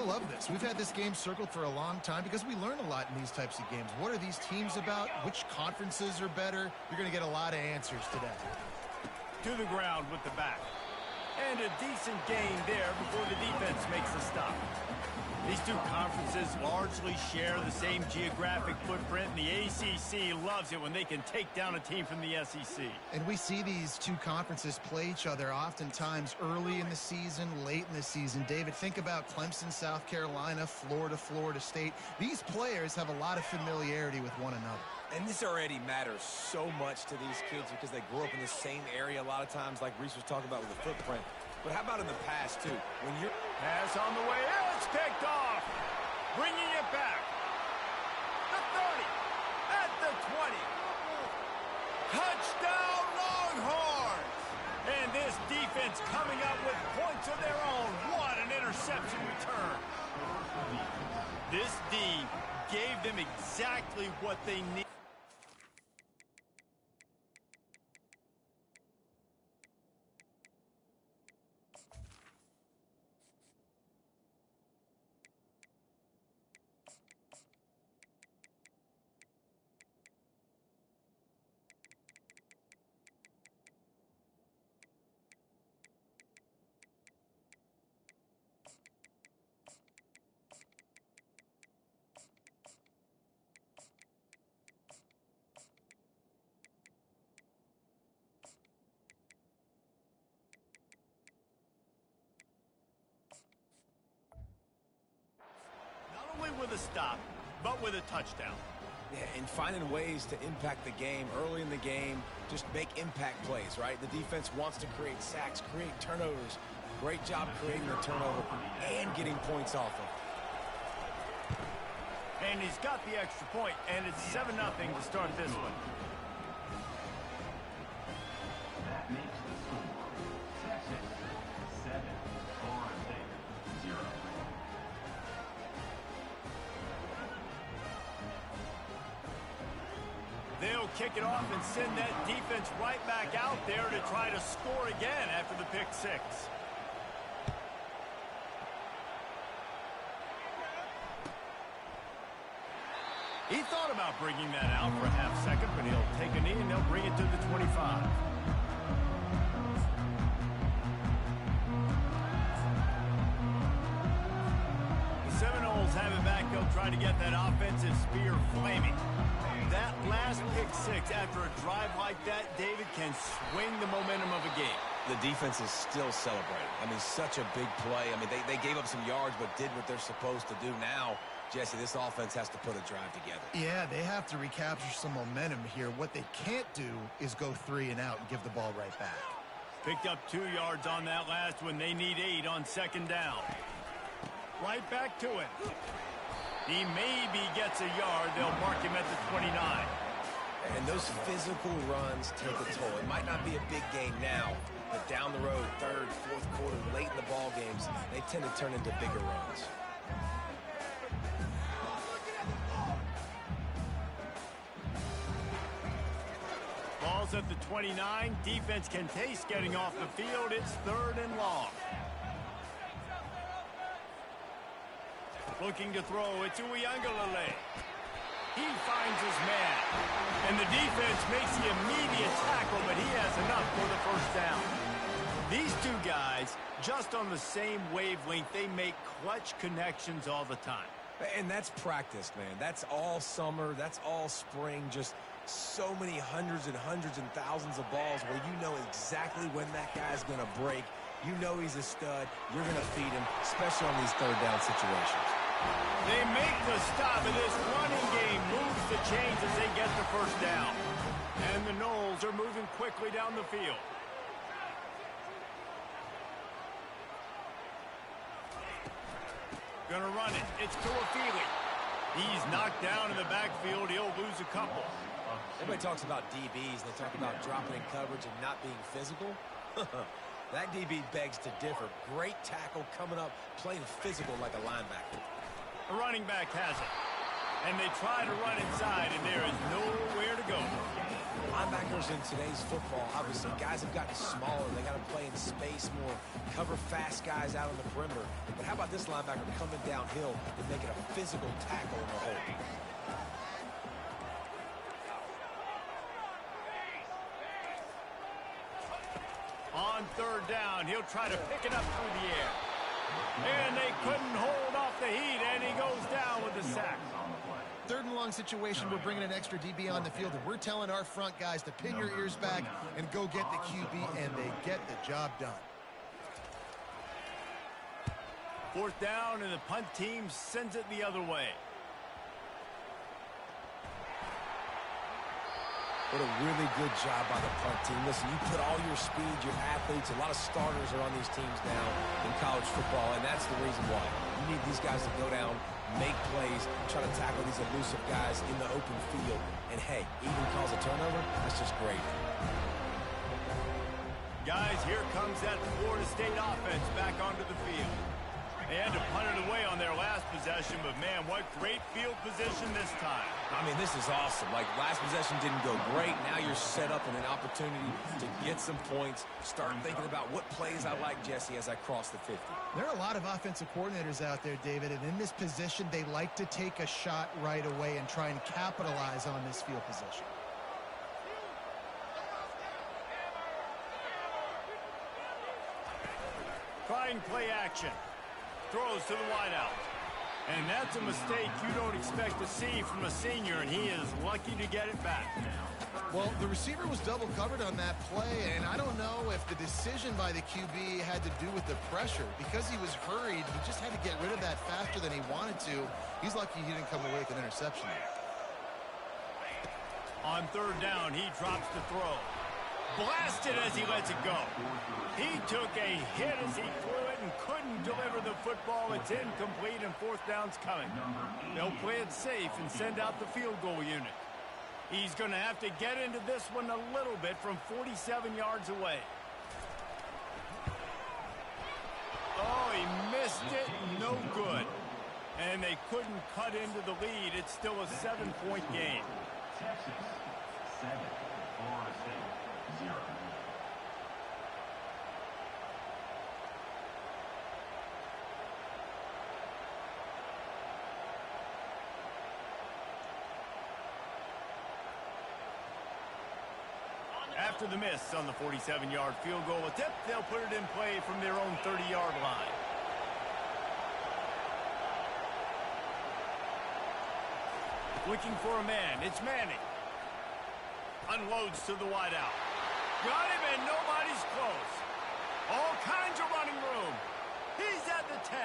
love this. We've had this game circled for a long time because we learn a lot in these types of games. What are these teams about? Which conferences are better? You're going to get a lot of answers today. To the ground with the back. And a decent gain there before the defense makes the stop. These two conferences largely share the same geographic footprint, and the ACC loves it when they can take down a team from the SEC. And we see these two conferences play each other oftentimes early in the season, late in the season. David, think about Clemson, South Carolina, Florida, Florida State. These players have a lot of familiarity with one another. And this already matters so much to these kids because they grew up in the same area a lot of times, like Reese was talking about with the footprint. But how about in the past, too? When you're... Pass on the way. It's picked off. Bringing it back. The 30. At the 20. Touchdown, Longhorns. And this defense coming up with points of their own. What an interception return. This D gave them exactly what they need. With a stop, but with a touchdown. Yeah, and finding ways to impact the game early in the game, just make impact plays, right? The defense wants to create sacks, create turnovers. Great job creating the turnover and getting points off of. And he's got the extra point, and it's 7-0 to start this one. That makes the score Texas 7, Florida State 0. They'll kick it off and send that defense right back out there to try to score again after the pick six. He thought about bringing that out for a half second, but he'll take a knee and they'll bring it to the 25. The Seminoles have it back. They'll try to get that offensive spear flaming. That last pick six after a drive like that, David, can swing the momentum of a game. The defense is still celebrating. I mean, such a big play. I mean, they gave up some yards but did what they're supposed to do. Now, Jesse, this offense has to put a drive together. Yeah, they have to recapture some momentum here. What they can't do is go 3 and out and give the ball right back. Picked up 2 yards on that last one. They need 8 on second down. Right back to it. He maybe gets a yard. They'll mark him at the 29. And those physical runs take a toll. It might not be a big game now, but down the road, third, fourth quarter, late in the ball games, they tend to turn into bigger runs. Ball's at the 29. Defense can taste getting off the field. It's 3rd and long. Looking to throw, it's Uiagalelei. He finds his man. And the defense makes the immediate tackle, but he has enough for the first down. These two guys, just on the same wavelength, they make clutch connections all the time. And that's practice, man. That's all summer. That's all spring. Just so many hundreds and thousands of balls where you know exactly when that guy's going to break. You know he's a stud. You're going to feed him, especially on these third down situations. They make the stop, and this running game moves the chains as they get the first down. And the Noles are moving quickly down the field. Gonna run it. It's Tuafili. He's knocked down in the backfield. He'll lose a couple. Everybody talks about DBs. They talk about dropping in coverage and not being physical. That DB begs to differ. Great tackle coming up, playing physical like a linebacker. The running back has it. And they try to run inside, and there is nowhere to go. Linebackers in today's football, obviously, guys have gotten smaller. They got to play in space more, cover fast guys out on the perimeter. But how about this linebacker coming downhill and making a physical tackle in the hole? On third down, he'll try to pick it up through the air. And they couldn't hold off the heat, and he goes down with the sack. Third and long situation, we're bringing an extra DB on the field, and we're telling our front guys to pin your ears back and go get the QB, and they get the job done. Fourth down, and the punt team sends it the other way. What a really good job by the punt team. Listen, you put all your speed, your athletes, a lot of starters are on these teams now in college football, and that's the reason why. You need these guys to go down, make plays, try to tackle these elusive guys in the open field. And, hey, even cause a turnover, that's just great. Guys, here comes that Florida State offense back onto the field. They had to punt it away on their last possession, but, man, what great field position this time. I mean, this is awesome. Like, last possession didn't go great. Now you're set up in an opportunity to get some points. Start thinking about what plays I like, Jesse, as I cross the 50. There are a lot of offensive coordinators out there, David, and in this position, they like to take a shot right away and try and capitalize on this field position. Trying play action. Throws to the wideout. And that's a mistake you don't expect to see from a senior, and he is lucky to get it back. Well, the receiver was double covered on that play, and I don't know if the decision by the QB had to do with the pressure. Because he was hurried, he just had to get rid of that faster than he wanted to. He's lucky he didn't come away with an interception. On third down, he drops the throw. Blasted as he lets it go. He took a hit as he threw it and couldn't deliver the football. It's incomplete, and fourth down's coming. They'll play it safe and send out the field goal unit. He's going to have to get into this one a little bit from 47 yards away. Oh, he missed it. No good. And they couldn't cut into the lead. It's still a 7-point game. Texas, 7. Florida State, 0. After the miss on the 47-yard field goal attempt, they'll put it in play from their own 30-yard line. Looking for a man. It's Manning. Unloads to the wideout. Got him, and nobody's close. All kinds of running room. He's at the 10.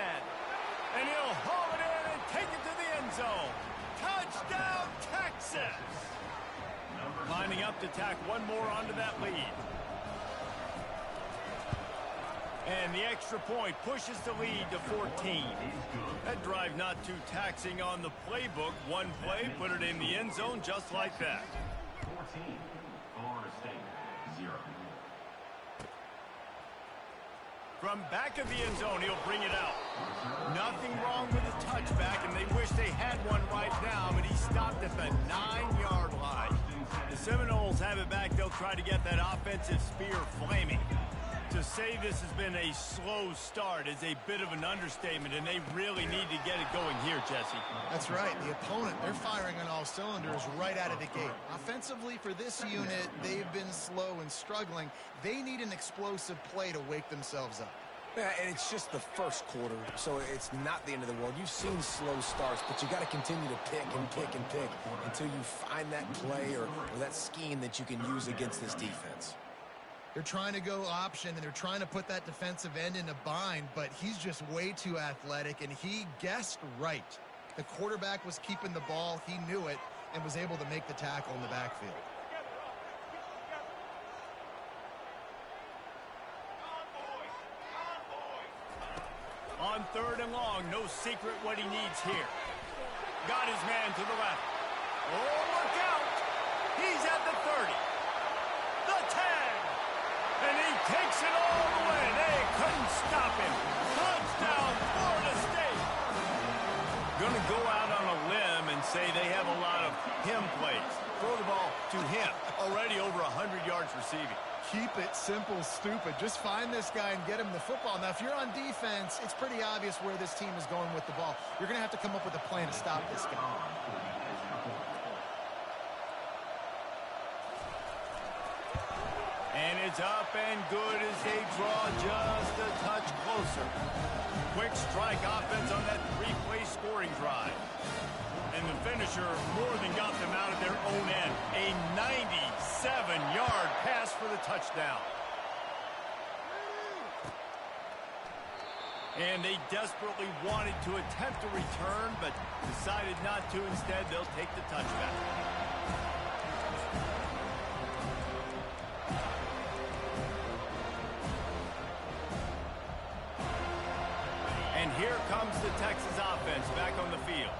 And he'll haul it in and take it to the end zone. Touchdown, Texas! Lining up to tack one more onto that lead. And the extra point pushes the lead to 14. That drive not too taxing on the playbook. One play, put it in the end zone just like that. 14. Florida State, 0. From back of the end zone, he'll bring it out. Nothing wrong with the touchback, and they wish they had one right now, but he stopped at the 9-yard line. The Seminoles have it back. They'll try to get that offensive spear flaming. To say this has been a slow start is a bit of an understatement, and they really need to get it going here, Jesse. That's right. The opponent, they're firing on all cylinders right out of the gate. Offensively, for this unit, they've been slow and struggling. They need an explosive play to wake themselves up. Yeah, and it's just the first quarter, so it's not the end of the world. You've seen slow starts, but you got to continue to pick and pick and pick until you find that play or that scheme that you can use against this defense. They're trying to go option, and they're trying to put that defensive end in a bind, but he's just way too athletic, and he guessed right. The quarterback was keeping the ball. He knew it and was able to make the tackle in the backfield. On third and long, no secret what he needs here. Got his man to the left. Oh, look out! He's at the 30. The 10. And he takes it all the way. They couldn't stop him. Touchdown, Florida State. Going to go out on a limb and say they have a lot of him plays. Throw the ball to him. Already over 100 yards receiving. Keep it simple, stupid. Just find this guy and get him the football. Now, if you're on defense, it's pretty obvious where this team is going with the ball. You're going to have to come up with a plan to stop this guy. And it's up and good as they draw just a touch closer. Quick strike offense on that three-play scoring drive. And the finisher more than got them out of their own end. A 97-yard pass for the touchdown. And they desperately wanted to attempt a return, but decided not to. Instead, they'll take the touchback. And here comes the Texas offense back on the field.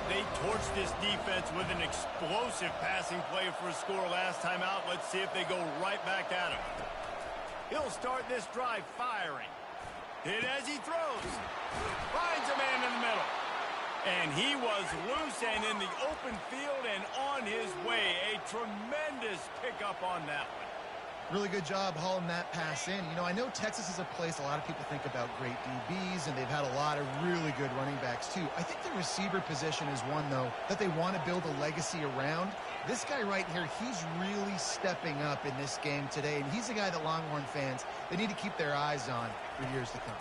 They torched this defense with an explosive passing play for a score last time out. Let's see if they go right back at him. He'll start this drive firing. Hit as he throws. Finds a man in the middle. And he was loose and in the open field and on his way. A tremendous pickup on that one. Really good job hauling that pass in. You know, I know Texas is a place a lot of people think about great DBs, and they've had a lot of really good running backs, too. I think the receiver position is one, though, that they want to build a legacy around. This guy right here, he's really stepping up in this game today, and he's a guy that Longhorn fans, they need to keep their eyes on for years to come.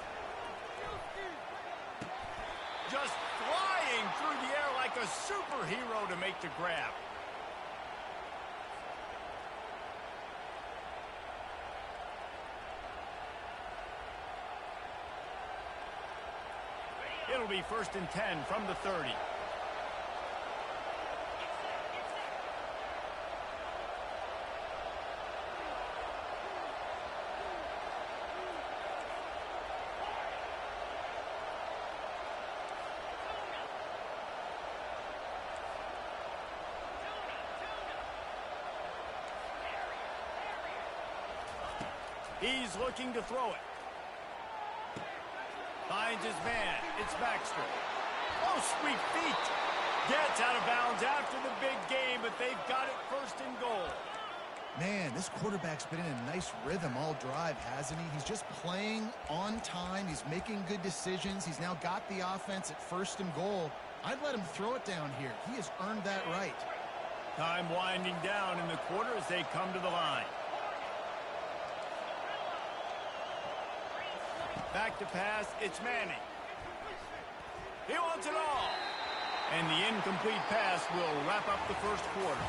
Just flying through the air like a superhero to make the grab. It'll be 1st and 10 from the 30. He's looking to throw it. Finds his man. It's Baxter. Oh, sweet feet. Gets out of bounds after the big game, but they've got it 1st and goal. Man, this quarterback's been in a nice rhythm all drive, hasn't he? He's just playing on time. He's making good decisions. He's now got the offense at 1st and goal. I'd let him throw it down here. He has earned that right. Time winding down in the quarter as they come to the line. Back to pass, it's Manning. He wants it all. And the incomplete pass will wrap up the 1st quarter.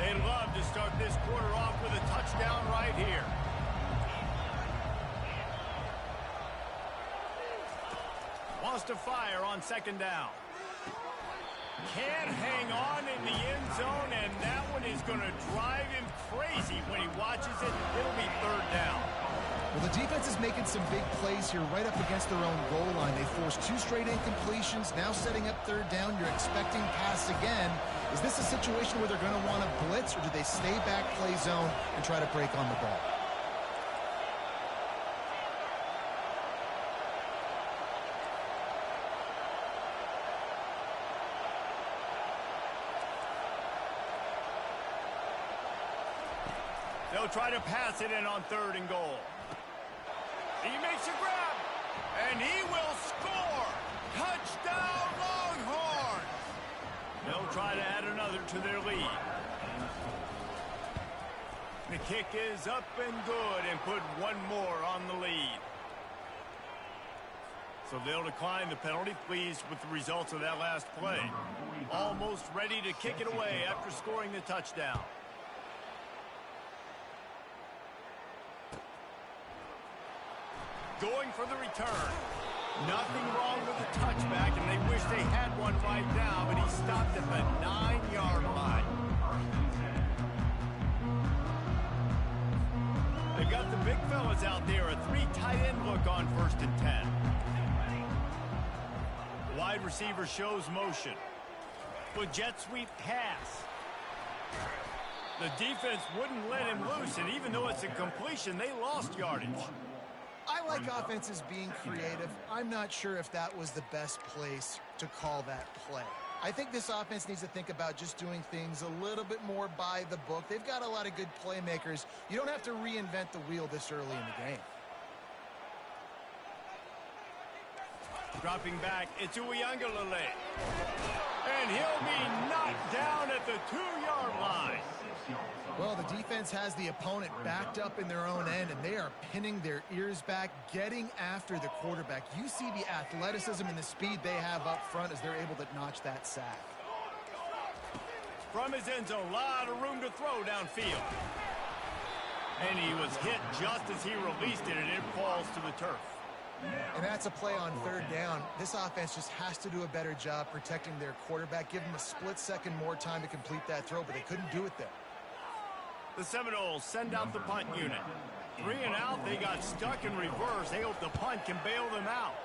They'd love to start this quarter off with a touchdown right here. Wants to fire on 2nd down. Can't hang on in the end zone, and that one is going to drive him crazy when he watches it. It'll be 3rd down. Well, the defense is making some big plays here right up against their own goal line. They forced 2 straight incompletions, now setting up 3rd down. You're expecting pass again. Is this a situation where they're going to want to blitz, or do they stay back, play zone, and try to break on the ball? They'll try to pass it in on 3rd and goal. He makes a grab, and he will score. Touchdown, Longhorns! They'll try to add another to their lead. The kick is up and good and put one more on the lead. So they'll decline the penalty, pleased with the results of that last play. Almost ready to kick it away after scoring the touchdown. Going for the return. Nothing wrong with the touchback, and they wish they had one right now, but he stopped at the 9-yard line. They've got the big fellas out there, a 3 tight end look on 1st and 10. Wide receiver shows motion. With jet sweep pass. The defense wouldn't let him loose, and even though it's a completion, they lost yardage. I like offenses being creative. I'm not sure if that was the best place to call that play. I think this offense needs to think about just doing things a little bit more by the book. They've got a lot of good playmakers. You don't have to reinvent the wheel this early in the game. Dropping back, it's Ncaa. And he'll be knocked down at the 2-yard line. Well, the defense has the opponent backed up in their own end, and they are pinning their ears back, getting after the quarterback. You see the athleticism and the speed they have up front as they're able to notch that sack. From his end zone, a lot of room to throw downfield. And he was hit just as he released it, and it falls to the turf. And that's a play on third down. This offense just has to do a better job protecting their quarterback. Give them a split second more time to complete that throw, but they couldn't do it there. The Seminoles send out the punt unit. 3 and out, they got stuck in reverse. They hope the punt can bail them out.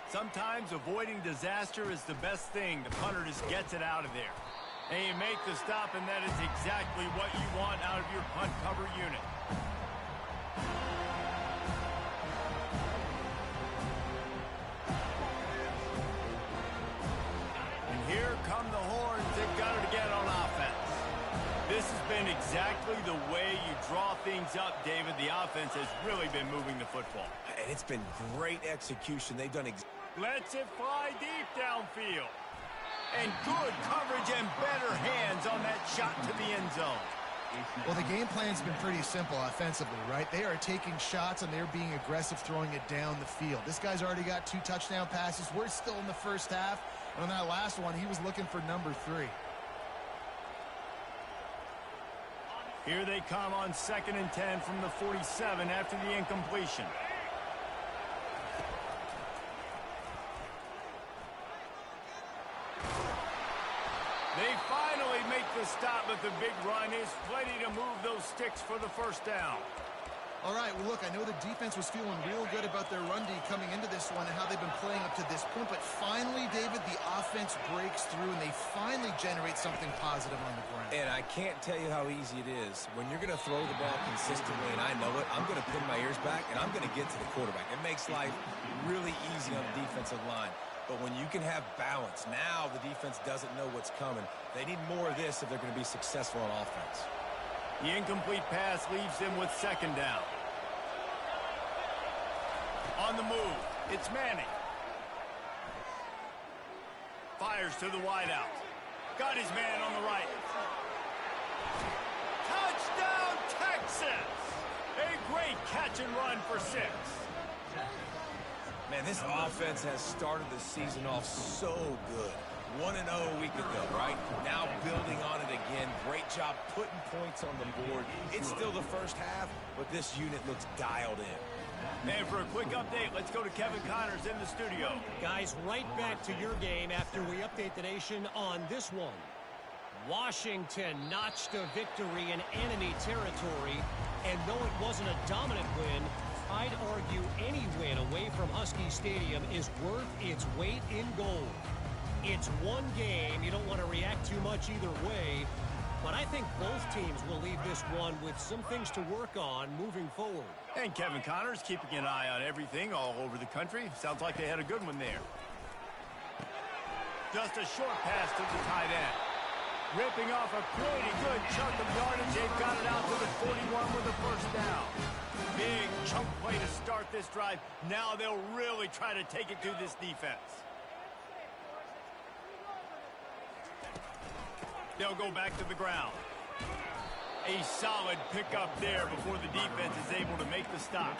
Sometimes avoiding disaster is the best thing. The punter just gets it out of there. And you make the stop, and that is exactly what you want out of your punt cover unit. Here come the horns. They've got it again on offense. This has been exactly the way you draw things up, David. The offense has really been moving the football. And it's been great execution. They've done Lets it fly deep downfield. And good coverage and better hands on that shot to the end zone. Well, the game plan's been pretty simple offensively, right? They are taking shots, and they're being aggressive throwing it down the field. This guy's already got 2 touchdown passes. We're still in the first half. And on that last one, he was looking for number 3. Here they come on 2nd and 10 from the 47 after the incompletion. They finally make the stop, but the big run is plenty to move those sticks for the first down. All right, well, look, I know the defense was feeling real good about their run D coming into this one and how they've been playing up to this point, but finally, David, the offense breaks through and they finally generate something positive on the ground. And I can't tell you how easy it is. When you're going to throw the ball consistently, and I know it, I'm going to pin my ears back, and I'm going to get to the quarterback. It makes life really easy on the defensive line. But when you can have balance, now the defense doesn't know what's coming. They need more of this if they're going to be successful on offense. The incomplete pass leaves them with 2nd down. On the move, it's Manning. Fires to the wideout. Got his man on the right. Touchdown, Texas! A great catch and run for 6. Man, this offense has started the season off so good. 1-0 a week ago, right? Now building on it again. Great job putting points on the board. It's still the first half, but this unit looks dialed in. And for a quick update, let's go to Kevin Connors in the studio. Guys, right back to your game after we update the nation on this one. Washington notched a victory in enemy territory, and though it wasn't a dominant win, I'd argue any win away from Husky Stadium is worth its weight in gold. It's one game. You don't want to react too much either way, but I think both teams will leave this one with some things to work on moving forward. And Kevin Connors keeping an eye on everything all over the country. Sounds like they had a good one there. Just a short pass to the tight end. Ripping off a pretty good chunk of yardage. They've got it out to the 41 with a first down. Big chunk play to start this drive. Now they'll really try to take it to this defense. They'll go back to the ground. A solid pickup there before the defense is able to make the stop.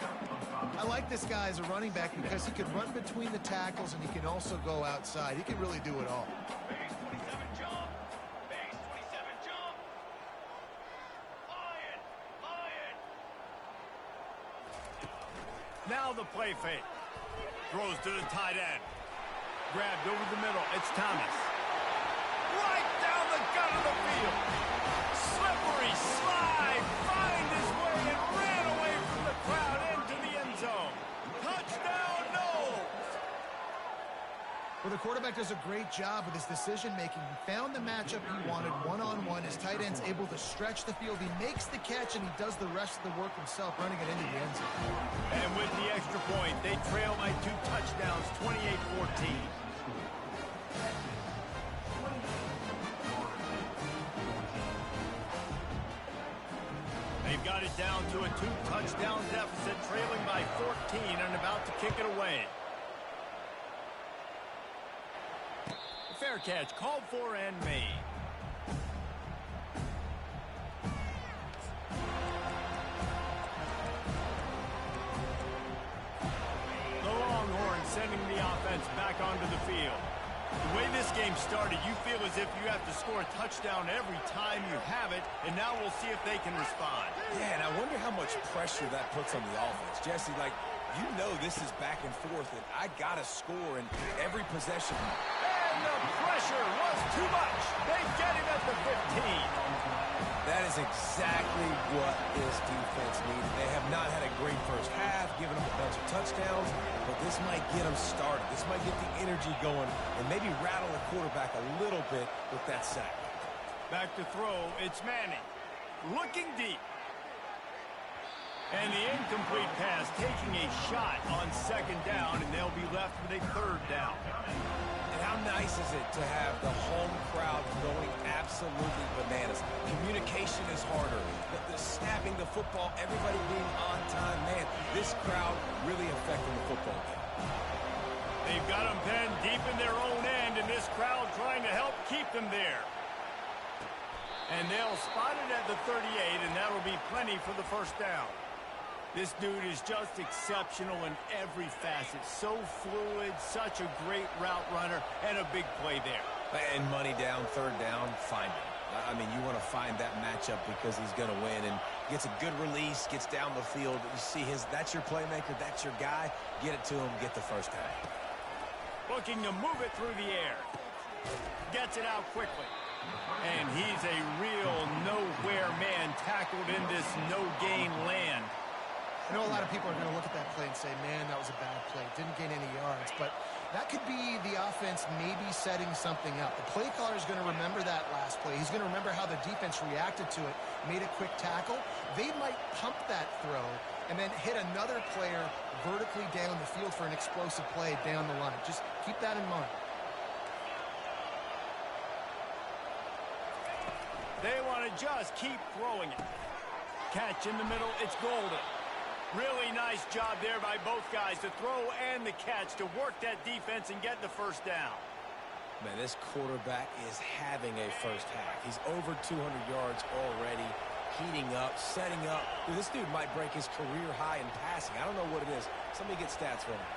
I like this guy as a running back because he can run between the tackles and he can also go outside. He can really do it all. Base 27 jump. Base 27 jump. Lion. Now the play fake. Throws to the tight end. Grabbed over the middle. It's Thomas. Right down the gut of the field. Slippery slide. Find his way and ran away from the crowd into the end zone. Touchdown, Knowles. Well, the the quarterback does a great job with his decision-making. He found the matchup he wanted one-on-one. His tight end's able to stretch the field. He makes the catch, and he does the rest of the work himself, running it into the end zone. And with the extra point, they trail by 2 touchdowns, 28-14. They've got it down to a 2-touchdown deficit, trailing by 14 and about to kick it away. Fair catch called for and made. The Longhorns sending the offense back onto the field. The way this game started, you feel as if you have to score a touchdown every time you have it, and now we'll see if they can respond. Yeah, and I wonder how much pressure that puts on the offense. Jesse, like, you know this is back and forth, and I got to score in every possession. And the pressure was too much. They get him at the 15. That is exactly what this defense needed. They have not had a great first half, giving them a bunch of touchdowns, but this might get them started. This might get the energy going and maybe rattle the quarterback a little bit with that sack. Back to throw, it's Manning. Looking deep. And the incomplete pass taking a shot on 2nd down, and they'll be left with a 3rd down. And how nice is it to have the home crowd going absolutely bananas? Communication is harder. The snapping the football, everybody being on time. Man, this crowd really affecting the football game. They've got them pinned deep in their own end, and this crowd trying to help keep them there. And they'll spot it at the 38, and that'll be plenty for the 1st down. This dude is just exceptional in every facet. So fluid, such a great route runner, and a big play there. And money down, 3rd down, find him. I mean, you want to find that matchup because he's going to win, and gets a good release, gets down the field. You see that's your playmaker, that's your guy. Get it to him, get the 1st down. Looking to move it through the air. Gets it out quickly. And he's a real nowhere man tackled in this no-gain land. I know a lot of people are going to look at that play and say, man, that was a bad play. Didn't gain any yards. But that could be the offense maybe setting something up. The play caller is going to remember that last play. He's going to remember how the defense reacted to it, made a quick tackle. They might pump that throw and then hit another player vertically down the field for an explosive play down the line. Just keep that in mind. They want to just keep throwing it. Catch in the middle, it's golden. Really nice job there by both guys to throw and the catch to work that defense and get the 1st down. Man, this quarterback is having a first half. He's over 200 yards already, heating up, setting up. Dude, this dude might break his career high in passing. I don't know what it is. Somebody get stats for him.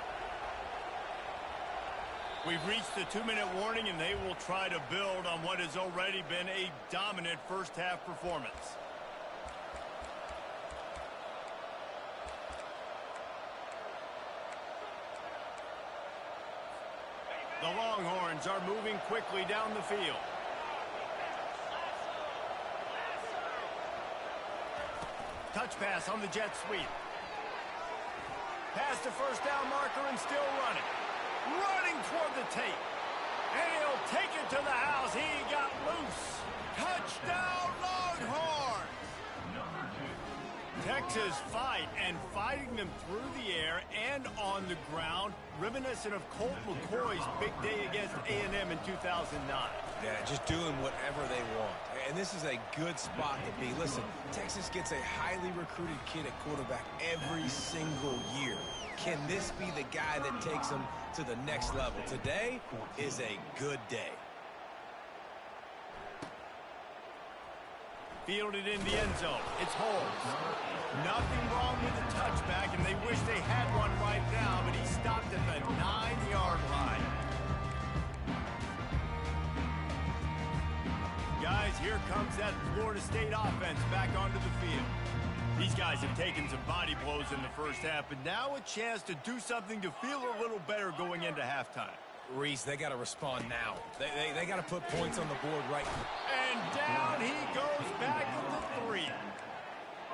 We've reached the 2-minute warning, and they will try to build on what has already been a dominant first half performance. The Longhorns are moving quickly down the field. Touch pass on the jet sweep. Pass to 1st down marker and still running. Running toward the tape. And he'll take it to the house. He got loose. Touchdown Longhorns! Texas fight, and fighting them through the air and on the ground, reminiscent of Colt McCoy's big day against A&M in 2009. Yeah, just doing whatever they want. And this is a good spot to be. Listen, Texas gets a highly recruited kid at quarterback every single year. Can this be the guy that takes them to the next level? Today is a good day. Fielded in the end zone. It's Holmes. Nothing wrong with the touchback, and they wish they had one right now, but he stopped at the 9-yard line. Guys, here comes that Florida State offense back onto the field. These guys have taken some body blows in the first half, but now a chance to do something to feel a little better going into halftime. Reese, they got to respond now. They got to put points on the board right now. And down he goes back at the 3.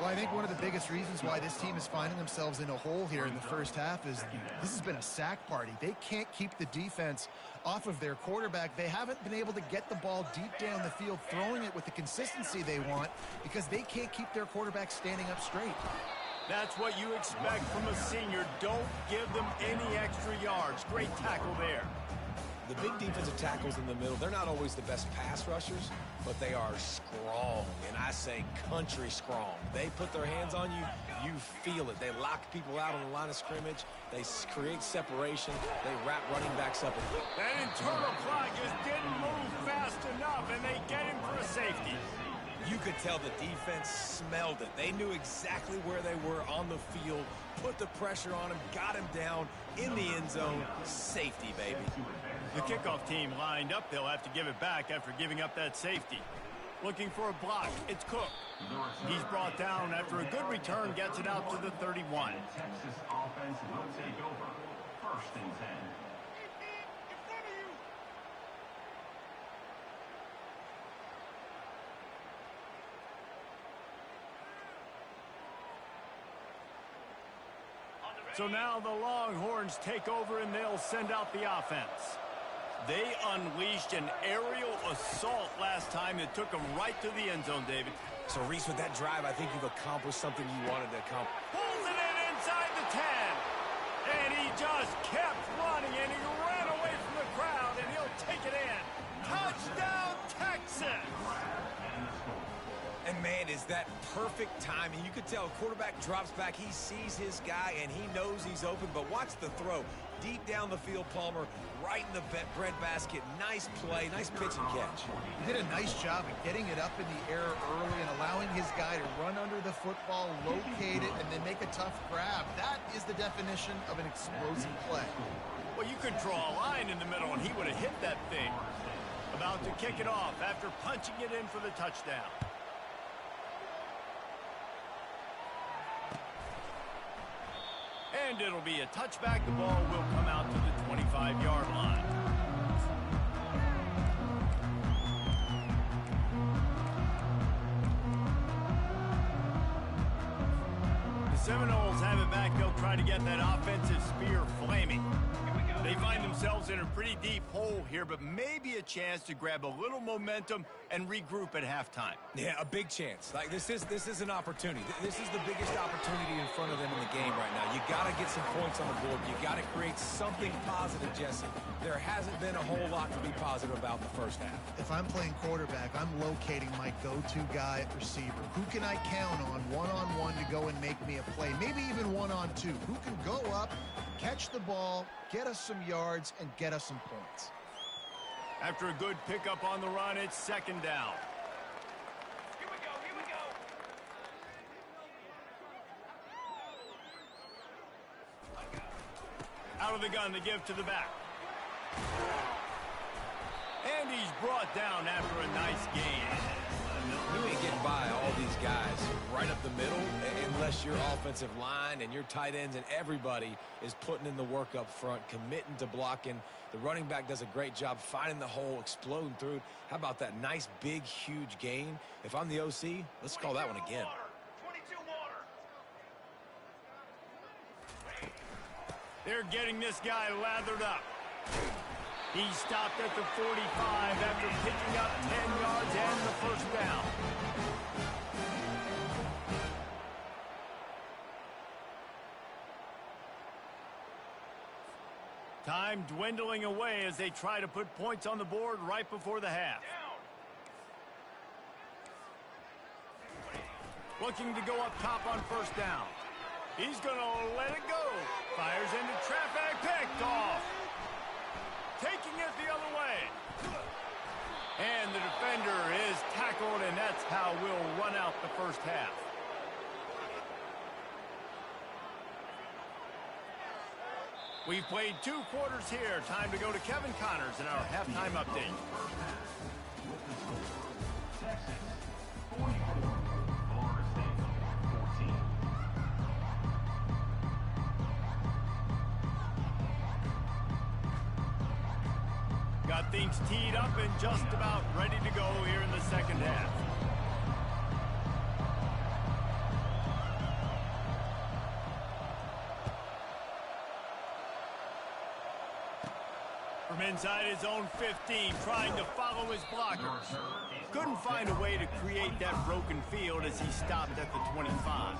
Well, Well, I think one of the biggest reasons why this team is finding themselves in a hole here in the first half is this has been a sack party. They can't keep the defense off of their quarterback. They haven't been able to get the ball deep down the field, throwing it with the consistency they want because they can't keep their quarterback standing up straight. That's what you expect from a senior. Don't give them any extra yards. Great tackle there. The big defensive tackles in the middle, they're not always the best pass rushers, but they are strong, and I say country strong. They put their hands on you, you feel it. They lock people out on the line of scrimmage. They create separation. They wrap running backs up. That internal clock just didn't move fast enough, and they get him for a safety. You could tell the defense smelled it. They knew exactly where they were on the field, put the pressure on him, got him down in the end zone. Safety, baby. The kickoff team lined up. They'll have to give it back after giving up that safety. Looking for a block. It's Cook. He's brought down after a good return, gets it out to the 31. Texas offense will take over. 1st and 10. So now the Longhorns take over and they'll send out the offense. They unleashed an aerial assault last time that took them right to the end zone, David. So, Reese, with that drive, I think you've accomplished something you wanted to accomplish. Pulls it in inside the 10. And he just kept running, and he ran away from the crowd, and he'll take it in. Touchdown, Texas! And, man, is that perfect timing. You could tell a quarterback drops back. He sees his guy, and he knows he's open. But watch the throw. Deep down the field, Palmer, right in the bread basket. Nice play, nice pitch and catch. He did a nice job of getting it up in the air early and allowing his guy to run under the football, locate it, and then make a tough grab. That is the definition of an explosive play. Well, you could draw a line in the middle, and he would have hit that thing. About to kick it off after punching it in for the touchdown. And it'll be a touchback. The ball will come out to the 25-yard line. The Seminoles have it back. They'll try to get that offensive spear flaming. They find themselves in a pretty deep hole here, but maybe a chance to grab a little momentum and regroup at halftime. Yeah, a big chance. Like this is an opportunity. This is the biggest opportunity in front of them in the game right now. You got to get some points on the board. You got to create something positive, Jesse. There hasn't been a whole lot to be positive about the first half. If I'm playing quarterback, I'm locating my go-to guy at receiver. Who can I count on one-on-one to go and make me a play? Maybe even one-on-two. Who can go up, catch the ball, get us some yards, and get us some points? After a good pickup on the run, it's 2nd down. Here we go. Out of the gun to give to the back. And he's brought down after a nice gain. You ain't getting by all these guys right up the middle unless your offensive line and your tight ends and everybody is putting in the work up front, committing to blocking. The running back does a great job finding the hole, exploding through. How about that nice, big, huge gain? If I'm the OC, let's call that one again. 22 water. They're getting this guy lathered up. He stopped at the 45 after picking up 10 yards and the 1st down. Time dwindling away as they try to put points on the board right before the half. Looking to go up top on 1st down. He's going to let it go. Fires into traffic, picked off. Taking it the other way. And the defender is tackled, and that's how we'll run out the 1st half. We've played 2 quarters here. Time to go to Kevin Connors in our halftime update. Texas 44, Florida State 14. Got things teed up and just about ready to go here in the 2nd half. From inside his own 15, trying to follow his blockers. Couldn't find a way to create that broken field as he stopped at the 25.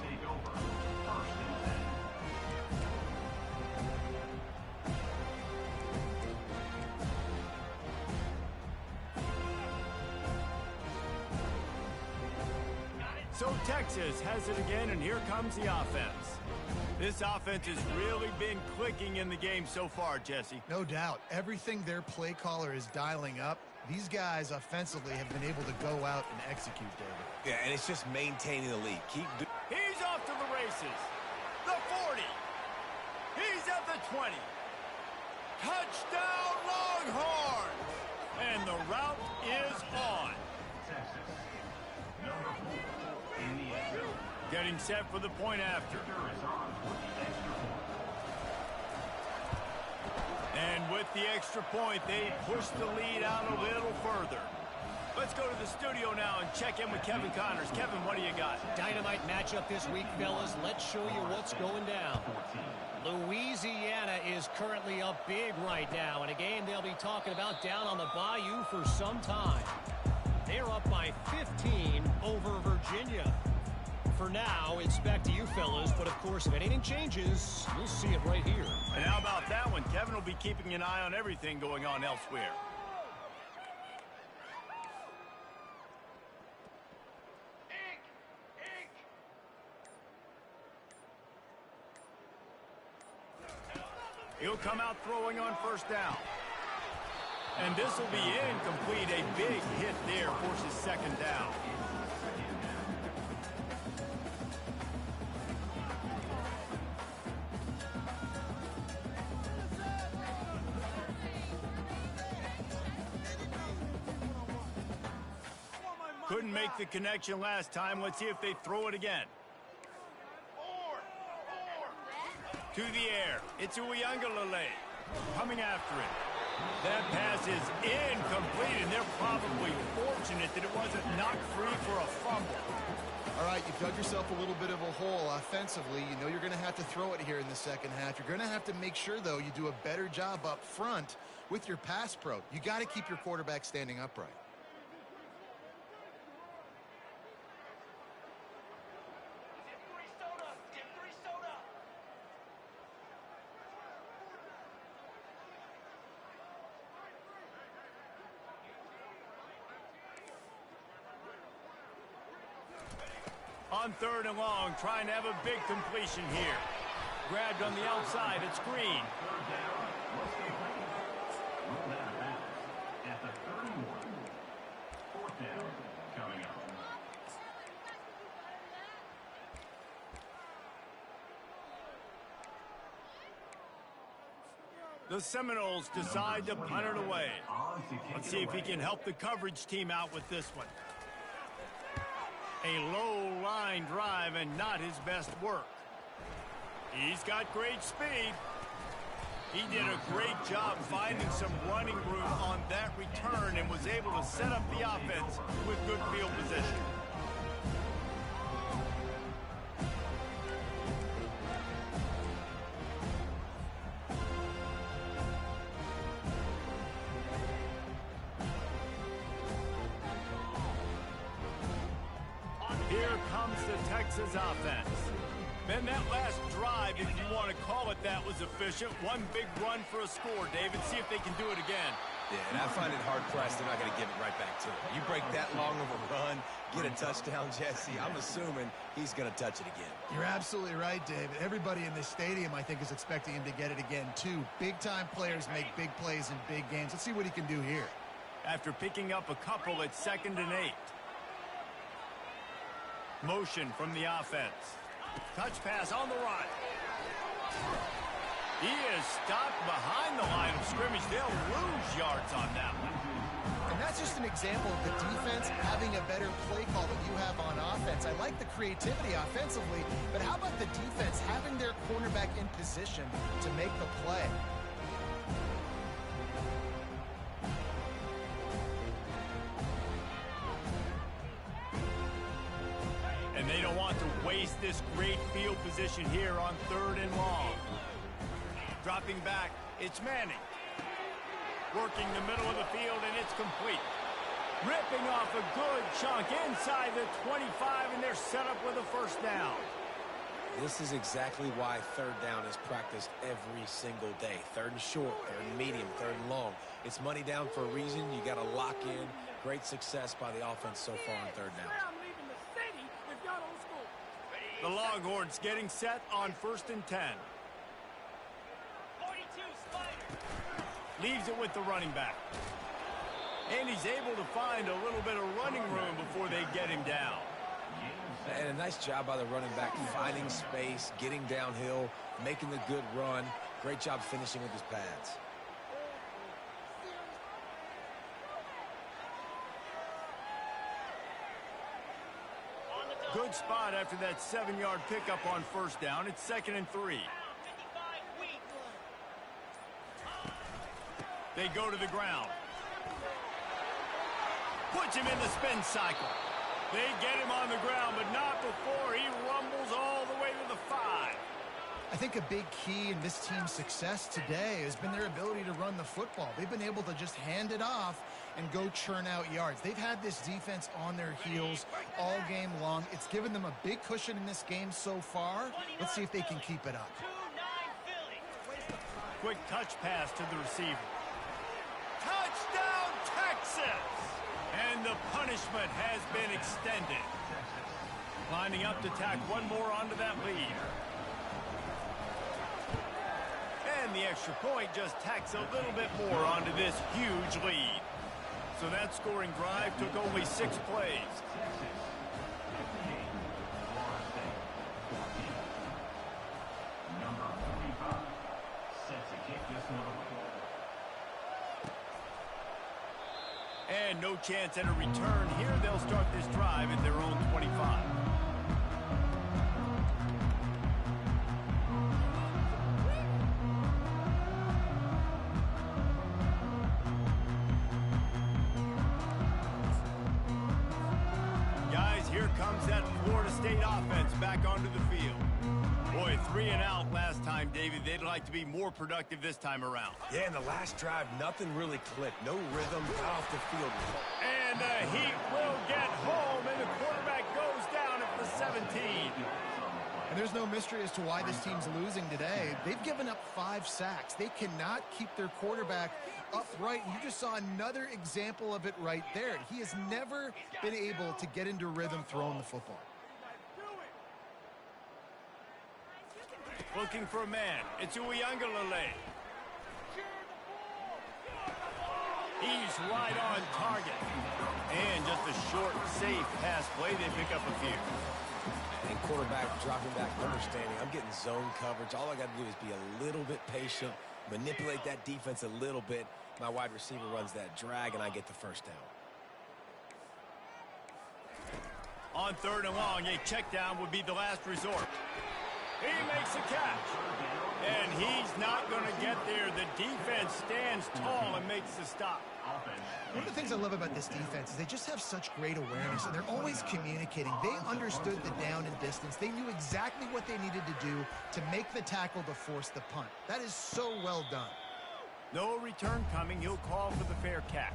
So Texas has it again, and here comes the offense. This offense has really been clicking in the game so far, Jesse. No doubt. Everything their play caller is dialing up, these guys offensively have been able to go out and execute, David. Yeah, and it's just maintaining the lead. He's off to the races. The 40. He's at the 20. Touchdown, Longhorns! And the route is on. Texas. Number 4 in the end zone. Getting set for the point after. Is on for the extra point. And with the extra point, they push the lead out a little further. Let's go to the studio now and check in with Kevin Connors. Kevin, what do you got? Dynamite matchup this week, fellas. Let's show you what's going down. Louisiana is currently up big right now in a game they'll be talking about down on the Bayou for some time. They're up by 15 over Virginia. For now, it's back to you fellas, but of course, if anything changes, you'll see it right here. And how about that one? Kevin will be keeping an eye on everything going on elsewhere. He'll come out throwing on first down. And this will be incomplete. A big hit there forces second down. Couldn't make the connection last time. Let's see if they throw it again. To the air. It's Ncaa coming after it. That pass is incomplete, and they're probably fortunate that it wasn't knocked free for a fumble. All right, you've dug yourself a little bit of a hole offensively. You know you're going to have to throw it here in the second half. You're going to have to make sure, though, you do a better job up front with your pass pro. You got to keep your quarterback standing upright. On third and long, trying to have a big completion here. Grabbed on the outside, it's Green. Rolled out of bounds at the 31. Fourth down coming up. The Seminoles decide to punt it away. Let's see if he can help the coverage team out with this one. A low line drive and not his best work. He's got great speed. He did a great job finding some running room on that return and was able to set up the offense with good field position. Here comes the Texas offense. Then that last drive, if you want to call it that, was efficient. One big run for a score, David. See if they can do it again. Yeah, and I find it hard-pressed they're not going to give it right back to him. You break that long of a run, get a touchdown, Jesse, I'm assuming he's going to touch it again. You're absolutely right, David. Everybody in this stadium, I think, is expecting him to get it again, too. Big-time players make big plays in big games. Let's see what he can do here. After picking up a couple, it's 2nd and 8. Motion from the offense. Touch pass on the run. He is stopped behind the line of scrimmage. They'll lose yards on that one. And that's just an example of the defense having a better play call than you have on offense. I like the creativity offensively, but how about the defense having their cornerback in position to make the play? And they don't want to waste this great field position here on 3rd and long. Dropping back, it's Manning. Working the middle of the field, and it's complete. Ripping off a good chunk inside the 25, and they're set up with a first down. This is exactly why third down is practiced every single day. Third and short, third and medium, third and long. It's money down for a reason. You got to lock in. Great success by the offense so far on third down. The Longhorns getting set on 1st and 10. 42 Spider. Leaves it with the running back. And he's able to find a little bit of running room before they get him down. And a nice job by the running back, finding space, getting downhill, making the good run. Great job finishing with his pads. Good spot after that 7-yard pickup on first down. It's 2nd and 3. They go to the ground. Puts him in the spin cycle. They get him on the ground, but not before he rumbles all the way to the 5. I think a big key in this team's success today has been their ability to run the football. They've been able to just hand it off and go churn out yards. They've had this defense on their heels all game long. It's given them a big cushion in this game so far. Let's see if they can keep it up. Quick touch pass to the receiver. Touchdown, Texas! And the punishment has been extended. Lining up to tack one more onto that lead. And the extra point just tacks a little bit more onto this huge lead. So that scoring drive took only 6 plays. Number 45 sets a kick just one away. And no chance at a return here. They'll start this drive at their own 25. Guys, here comes that Florida State offense back onto the field. Boy, 3 and out last time, David. They'd like to be more productive this time around. Yeah, in the last drive, nothing really clicked. No rhythm, got off the field. And the Heat will get home, and the quarterback goes down at the 17. And there's no mystery as to why this team's losing today. They've given up 5 sacks. They cannot keep their quarterback upright. You just saw another example of it right there. He has never been able to get into rhythm throwing the football. Looking for a man. It's Ncaa. He's right on target. And just a short, safe pass play. They pick up a few. And quarterback dropping back, understanding. I'm getting zone coverage. All I got to do is be a little bit patient, manipulate that defense a little bit. My wide receiver runs that drag, and I get the first down. On 3rd and long, a check down would be the last resort. He makes a catch. And he's not going to get there. The defense stands tall and makes the stop. One of the things I love about this defense is they just have such great awareness, and they're always communicating. They understood the down and distance. They knew exactly what they needed to do to make the tackle to force the punt. That is so well done. No return coming. He'll call for the fair catch.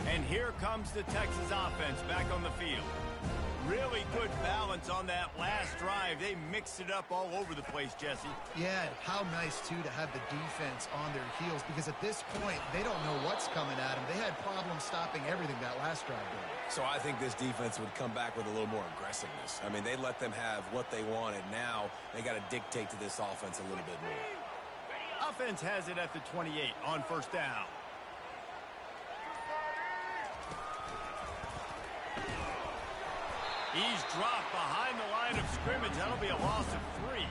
And here comes the Texas offense back on the field. Really good balance on that last drive. They mixed it up all over the place, Jesse. Yeah, how nice, too, to have the defense on their heels, because at this point, they don't know what's coming at them. They had problems stopping everything that last drive did. So I think this defense would come back with a little more aggressiveness. I mean, they let them have what they wanted. Now they got to dictate to this offense a little bit more. Offense has it at the 28 on first down. He's dropped behind the line of scrimmage. That'll be a loss of 3.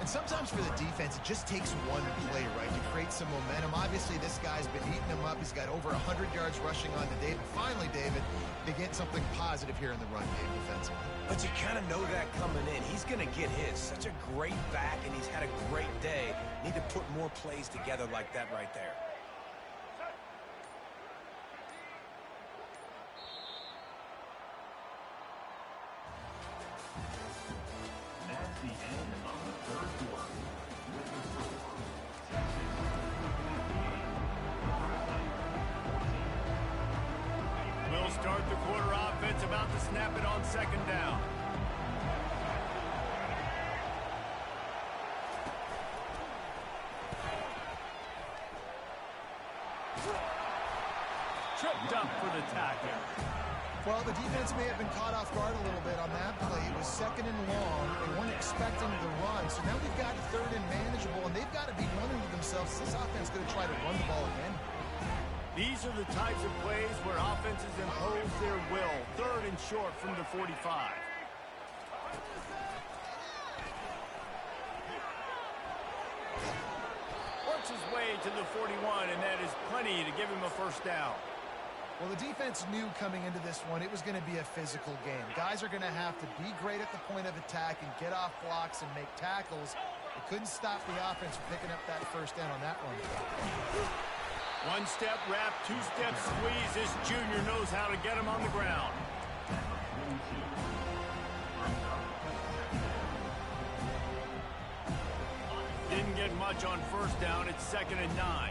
And sometimes for the defense, it just takes one play, right, to create some momentum. Obviously, this guy's been eating them up. He's got over 100 yards rushing on the day. But finally, David, they get something positive here in the run game defensively. But you kind of know that coming in. He's going to get his. Such a great back, and he's had a great day. Need to put more plays together like that right there. start the quarter offense, about to snap it on second down. Tripped up for the tackle. Well, the defense may have been caught off guard a little bit on that play. It was second and long. They weren't expecting the run. So now we've got third and manageable, and they've got to be wondering to themselves, this offense is going to try to run the ball again. These are the types of plays where offenses impose their will. Third and short from the 45. Works his way to the 41, and that is plenty to give him a first down. Well, the defense knew coming into this one it was going to be a physical game. Guys are going to have to be great at the point of attack and get off blocks and make tackles. They couldn't stop the offense from picking up that first down on that one. One step wrap, two step squeeze. This junior knows how to get him on the ground. Didn't get much on first down. It's 2nd and 9.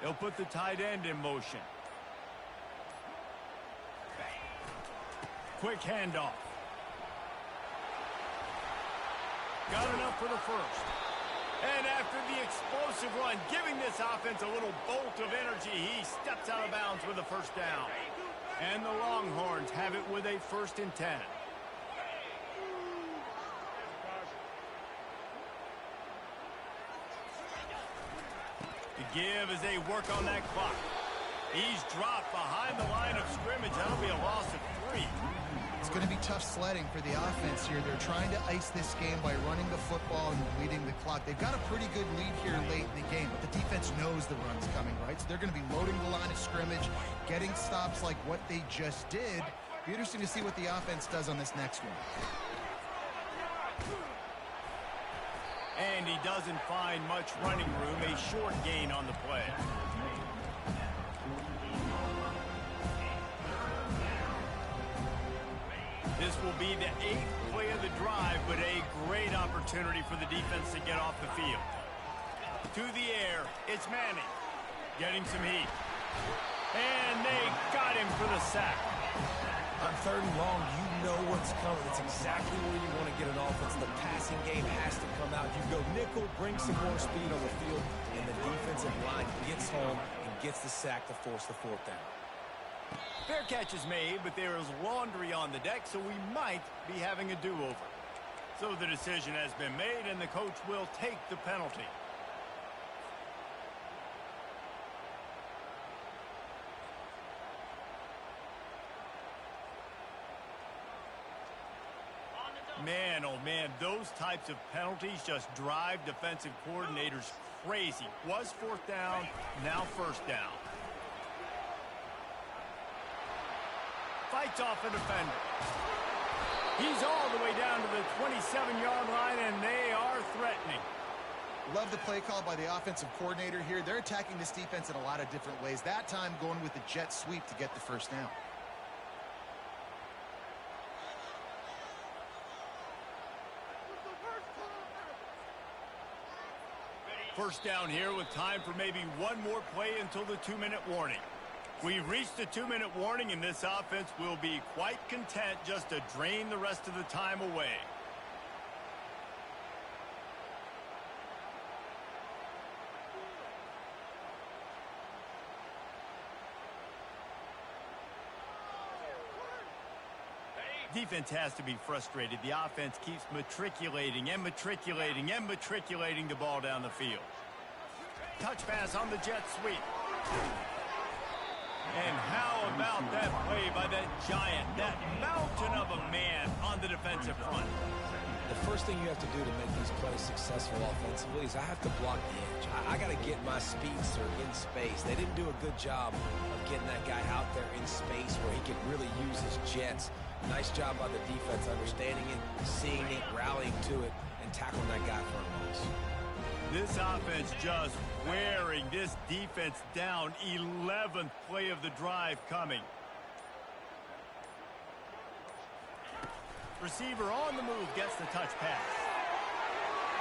He'll put the tight end in motion. Quick handoff. Got enough for the first. And after the explosive run, giving this offense a little bolt of energy, he steps out of bounds with a first down. And the Longhorns have it with a 1st and 10. The give as they work on that clock. He's dropped behind the line of scrimmage. That'll be a loss of 3. It's going to be tough sledding for the offense here. They're trying to ice this game by running the football and leading the clock. They've got a pretty good lead here late in the game, but the defense knows the run's coming, right? So they're going to be loading the line of scrimmage, getting stops like what they just did. Be interesting to see what the offense does on this next one. And he doesn't find much running room. A short gain on the play. This will be the 8th play of the drive, but a great opportunity for the defense to get off the field. To the air, it's Manning. Getting some heat. And they got him for the sack. On 3rd and long, you know what's coming. It's exactly where you want to get an offense. The passing game has to come out. You go nickel, bring some more speed on the field, and the defensive line gets home and gets the sack to force the 4th down. Fair catch is made, but there is laundry on the deck, so we might be having a do-over. So the decision has been made, and the coach will take the penalty. Man, oh man, those types of penalties just drive defensive coordinators crazy. Was 4th down, now 1st down. Fights off a defender. He's all the way down to the 27-yard line, and they are threatening. Love the play call by the offensive coordinator here. They're attacking this defense in a lot of different ways. That time going with the jet sweep to get the first down. First down here with time for maybe one more play until the 2-minute warning. We've reached the 2-minute warning, and this offense will be quite content just to drain the rest of the time away. Defense has to be frustrated. The offense keeps matriculating and matriculating and matriculating the ball down the field. Touch pass on the jet sweep. And how about that play by that giant, that mountain of a man on the defensive front? The first thing you have to do to make these plays successful offensively is I have to block the edge. I got to get my speedster in space. They didn't do a good job of getting that guy out there in space where he could really use his jets. Nice job by the defense understanding it, seeing it, rallying to it, and tackling that guy for a loss. This offense just wearing this defense down. 11th play of the drive coming. Receiver on the move gets the touch pass.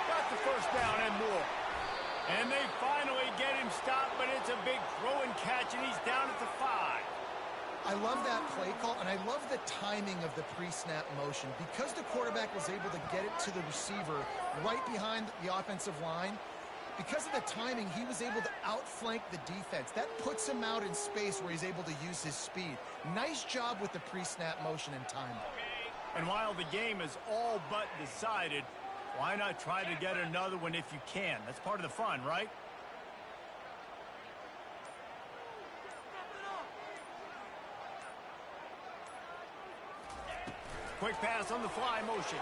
Got the first down and more. And they finally get him stopped, but it's a big throw and catch, and he's down at the 5. I love that play call, and I love the timing of the pre-snap motion. Because the quarterback was able to get it to the receiver right behind the offensive line, because of the timing, he was able to outflank the defense. That puts him out in space where he's able to use his speed. Nice job with the pre-snap motion and timing. And while the game is all but decided, why not try to get another one if you can? That's part of the fun, right? Quick pass on the fly motion.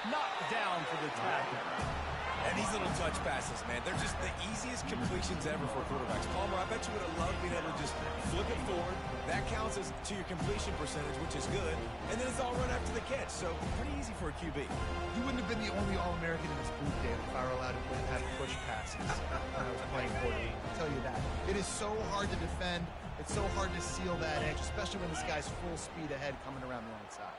Knocked down for the tackle. And these little touch passes, man, they're just the easiest completions ever for quarterbacks. Palmer, I bet you would have loved being able to just flip it forward. That counts as to your completion percentage, which is good. And then it's all run after the catch, so pretty easy for a QB. You wouldn't have been the only All-American in his boot, Dave, if I were allowed to have push passes when I was playing quarterback. I'll tell you that. It is so hard to defend. It's so hard to seal that edge, especially when this guy's full speed ahead coming around the outside.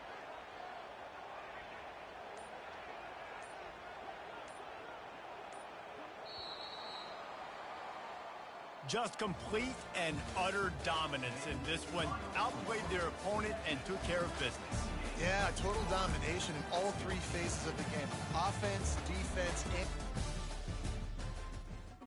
Just complete and utter dominance in this one. Outplayed their opponent and took care of business. Yeah, total domination in all three phases of the game. Offense, defense, and...